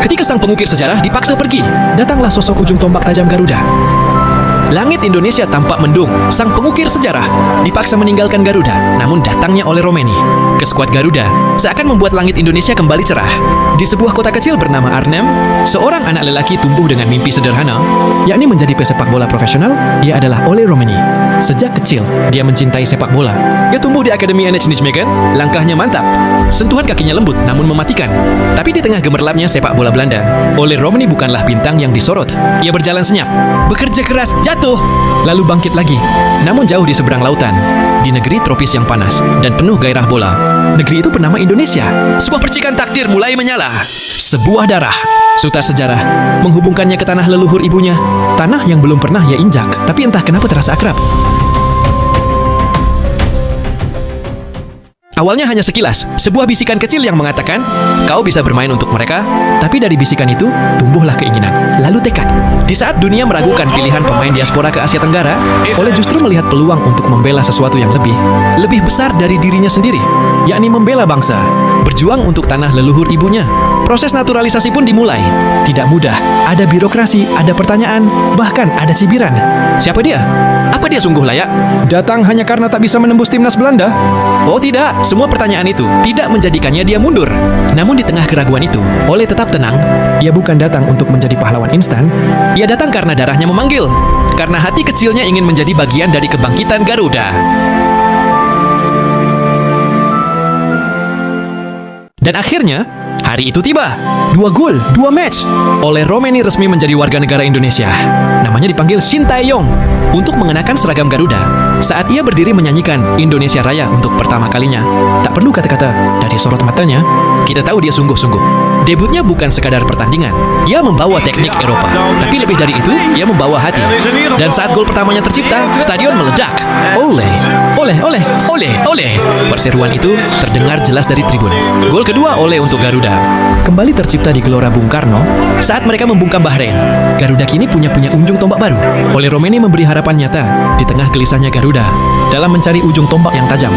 Ketika sang pengukir sejarah dipaksa pergi, datanglah sosok ujung tombak tajam Garuda. Langit Indonesia tampak mendung. Sang pengukir sejarah dipaksa meninggalkan Garuda, namun datangnya oleh Romeni. Keskuat Garuda seakan membuat langit Indonesia kembali cerah. Di sebuah kota kecil bernama Arnhem, seorang anak lelaki tumbuh dengan mimpi sederhana, yakni menjadi pesepak bola profesional. Ia adalah Ole Romeni. Sejak kecil, dia mencintai sepak bola. Ia tumbuh di Akademi NH Nijmegen. Langkahnya mantap, sentuhan kakinya lembut namun mematikan. Tapi di tengah gemerlapnya sepak bola Belanda, Ole Romeni bukanlah bintang yang disorot. Ia berjalan senyap, bekerja keras, jatuh, lalu bangkit lagi. Namun jauh di seberang lautan, di negeri tropis yang panas dan penuh gairah bola, negeri itu bernama Indonesia. Sebuah percikan takdir mulai menyala. Sebuah darah, sutar sejarah, menghubungkannya ke tanah leluhur ibunya. Tanah yang belum pernah ia injak, tapi entah kenapa terasa akrab. Awalnya hanya sekilas, sebuah bisikan kecil yang mengatakan, kau bisa bermain untuk mereka. Tapi dari bisikan itu, tumbuhlah keinginan, lalu tekad. Di saat dunia meragukan pilihan pemain diaspora ke Asia Tenggara, Ole justru melihat peluang untuk membela sesuatu yang lebih besar dari dirinya sendiri, yakni membela bangsa, berjuang untuk tanah leluhur ibunya. Proses naturalisasi pun dimulai. Tidak mudah, ada birokrasi, ada pertanyaan, bahkan ada cibiran. Siapa dia? Apa dia sungguh layak? Datang hanya karena tak bisa menembus timnas Belanda? Oh tidak, semua pertanyaan itu tidak menjadikannya dia mundur. Namun di tengah keraguan itu, Ole tetap tenang. Ia bukan datang untuk menjadi pahlawan instan. Ia datang karena darahnya memanggil. Karena hati kecilnya ingin menjadi bagian dari kebangkitan Garuda. Dan akhirnya, hari itu tiba. 2 gol, 2 match. Ole Romeni resmi menjadi warga negara Indonesia. Namanya dipanggil Shin Tae-yong untuk mengenakan seragam Garuda. Saat ia berdiri menyanyikan Indonesia Raya untuk pertama kalinya, tak perlu kata-kata, dari sorot matanya, kita tahu dia sungguh-sungguh. Debutnya bukan sekadar pertandingan. Ia membawa teknik Eropa. Tapi lebih dari itu, ia membawa hati. Dan saat gol pertamanya tercipta, stadion meledak. Ole, ole, ole, ole, ole. Perseruan itu terdengar jelas dari tribun. Gol kedua Ole untuk Garuda kembali tercipta di Gelora Bung Karno saat mereka membungkam Bahrain. Garuda kini punya ujung tombak baru. Ole Romeni memberi harapan nyata di tengah gelisahnya Garuda dalam mencari ujung tombak yang tajam.